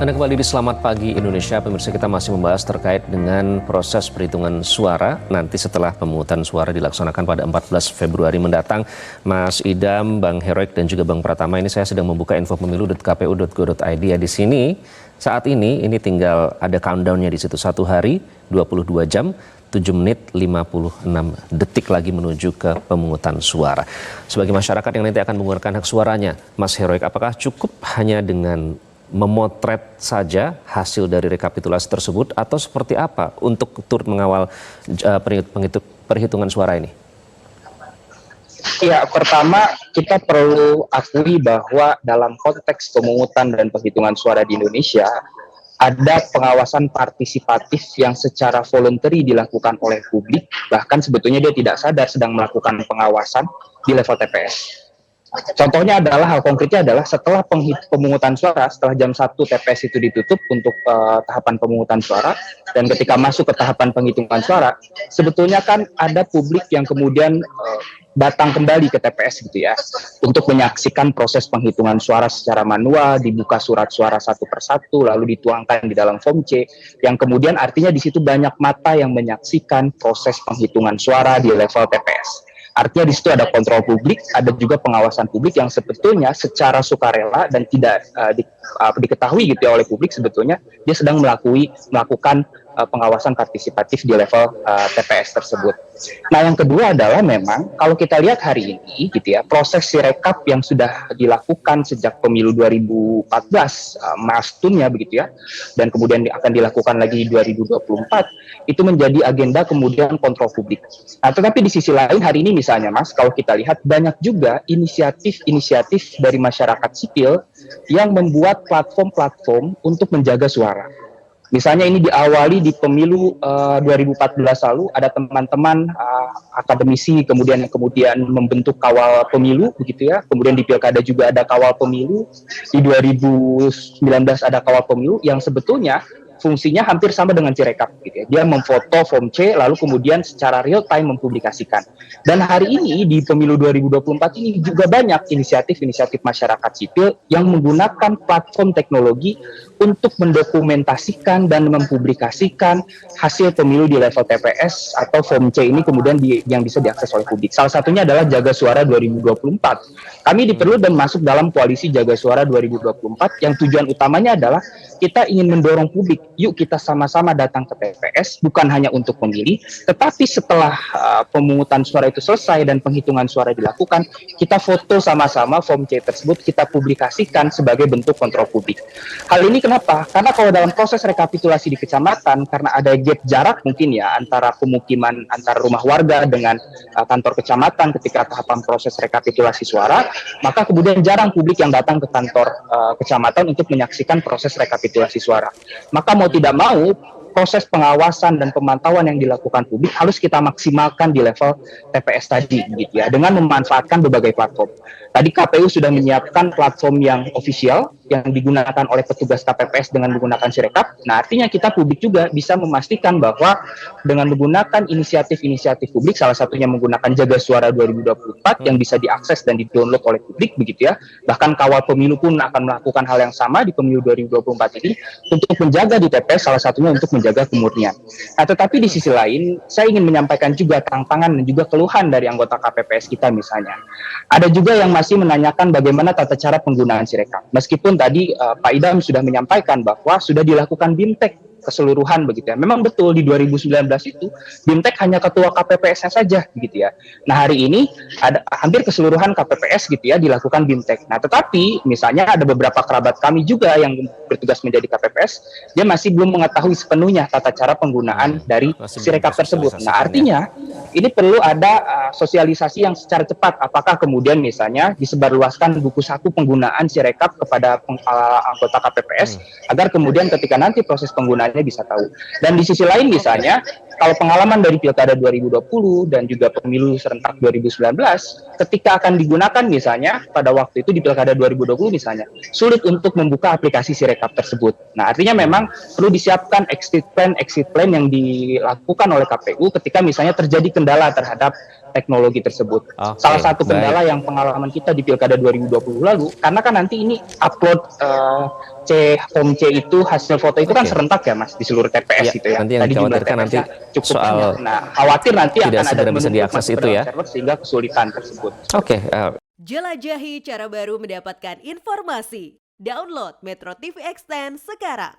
Anda kembali di Selamat Pagi Indonesia. Pemirsa, kita masih membahas terkait dengan proses perhitungan suara nanti setelah pemungutan suara dilaksanakan pada 14 Februari mendatang. Mas Idam, Bang Heroik dan juga Bang Pratama, ini saya sedang membuka info pemilu.kpu.go.id ya. Di sini saat ini tinggal ada countdown-nya di situ, 1 hari 22 jam 7 menit 56 detik lagi menuju ke pemungutan suara. Sebagai masyarakat yang nanti akan menggunakan hak suaranya, Mas Heroik, apakah cukup hanya dengan memotret saja hasil dari rekapitulasi tersebut atau seperti apa untuk turut mengawal perhitungan suara ini? Ya, pertama kita perlu akui bahwa dalam konteks pemungutan dan penghitungan suara di Indonesia ada pengawasan partisipatif yang secara voluntary dilakukan oleh publik, bahkan sebetulnya dia tidak sadar sedang melakukan pengawasan di level TPS. Contohnya adalah, hal konkretnya adalah setelah pemungutan suara, setelah jam 1 TPS itu ditutup untuk tahapan pemungutan suara, dan ketika masuk ke tahapan penghitungan suara, sebetulnya kan ada publik yang kemudian datang kembali ke TPS gitu ya, untuk menyaksikan proses penghitungan suara secara manual, dibuka surat suara satu persatu, lalu dituangkan di dalam form C, yang kemudian artinya di situ banyak mata yang menyaksikan proses penghitungan suara di level TPS. Artinya di situ ada kontrol publik, ada juga pengawasan publik yang sebetulnya secara sukarela dan tidak diketahui gitu ya oleh publik, sebetulnya dia sedang melakukan pengawasan partisipatif di level TPS tersebut. Nah, yang kedua adalah memang kalau kita lihat hari ini gitu ya, proses sirekap yang sudah dilakukan sejak pemilu 2014 milestone-nya begitu ya, dan kemudian akan dilakukan lagi di 2024, itu menjadi agenda kemudian kontrol publik. Nah, tetapi di sisi lain hari ini misalnya Mas, kalau kita lihat banyak juga inisiatif dari masyarakat sipil yang membuat platform-platform untuk menjaga suara. Misalnya ini diawali di pemilu 2014 lalu, ada teman-teman akademisi kemudian membentuk kawal pemilu begitu ya. Kemudian di Pilkada juga ada kawal pemilu, di 2019 ada kawal pemilu yang sebetulnya fungsinya hampir sama dengan Cirekap gitu ya. Dia memfoto form C lalu kemudian secara real time mempublikasikan. Dan hari ini di pemilu 2024 ini juga banyak inisiatif masyarakat sipil yang menggunakan platform teknologi untuk mendokumentasikan dan mempublikasikan hasil pemilu di level TPS atau form C ini kemudian yang bisa diakses oleh publik. Salah satunya adalah Jaga Suara 2024. Kami di Perlu dan masuk dalam koalisi Jaga Suara 2024 yang tujuan utamanya adalah kita ingin mendorong publik, yuk kita sama-sama datang ke TPS, bukan hanya untuk memilih, tetapi setelah pemungutan suara itu selesai dan penghitungan suara dilakukan, kita foto sama-sama form C tersebut, kita publikasikan sebagai bentuk kontrol publik. Hal ini kenapa? Karena kalau dalam proses rekapitulasi di kecamatan, karena ada gap jarak mungkin ya, antara pemukiman, antara rumah warga dengan kantor kecamatan ketika tahapan proses rekapitulasi suara, maka kemudian jarang publik yang datang ke kantor kecamatan untuk menyaksikan proses rekapitulasi suara. Maka mau tidak mau, proses pengawasan dan pemantauan yang dilakukan publik harus kita maksimalkan di level TPS tadi gitu ya, dengan memanfaatkan berbagai platform. Tadi KPU sudah menyiapkan platform yang official yang digunakan oleh petugas KPPS dengan menggunakan Sirekap. Nah, artinya kita publik juga bisa memastikan bahwa dengan menggunakan inisiatif publik, salah satunya menggunakan Jaga Suara 2024 yang bisa diakses dan di-download oleh publik begitu ya. Bahkan kawal pemilu pun akan melakukan hal yang sama di pemilu 2024 ini untuk menjaga di TPS, salah satunya untuk menjaga kemurnian. Nah, tetapi di sisi lain, saya ingin menyampaikan juga tantangan dan juga keluhan dari anggota KPPS kita misalnya. Ada juga yang masih menanyakan bagaimana tata cara penggunaan Sirekap. Meskipun tadi Pak Idam sudah menyampaikan bahwa sudah dilakukan BIMTEK keseluruhan begitu ya. Memang betul di 2019 itu BIMTEK hanya ketua KPPS-nya saja gitu ya. Nah, hari ini ada hampir keseluruhan KPPS gitu ya dilakukan BIMTEK. Nah, tetapi misalnya ada beberapa kerabat kami juga yang bertugas menjadi KPPS, dia masih belum mengetahui sepenuhnya tata cara penggunaan dari Sirekap tersebut. Nah, artinya ini perlu ada sosialisasi yang secara cepat. Apakah kemudian misalnya disebarluaskan buku saku penggunaan Sirekap kepada anggota KPPS agar kemudian ketika nanti proses penggunaannya bisa tahu. Dan di sisi lain misalnya kalau pengalaman dari Pilkada 2020 dan juga pemilu serentak 2019, ketika akan digunakan misalnya pada waktu itu di Pilkada 2020 misalnya, sulit untuk membuka aplikasi Sirekap tersebut. Nah, artinya memang perlu disiapkan exit plan yang dilakukan oleh KPU ketika misalnya terjadi kendala terhadap teknologi tersebut. Oke, Salah satu kendala baik. yang pengalaman kita di Pilkada 2020 lalu, karena kan nanti ini upload home C itu hasil foto itu kan Oke. serentak ya Mas di seluruh TPS Ya, itu ya. nanti yang Tadi jumlah dikhawatirkan nanti TPS-nya cukup soal banyak. Nah, khawatir nanti tidak akan ada segera bisa menumpuk diakses masuk ke itu dalam ya. server sehingga kesulitan tersebut. Oke, Jelajahi cara baru mendapatkan informasi. Download Metro TV Extend sekarang.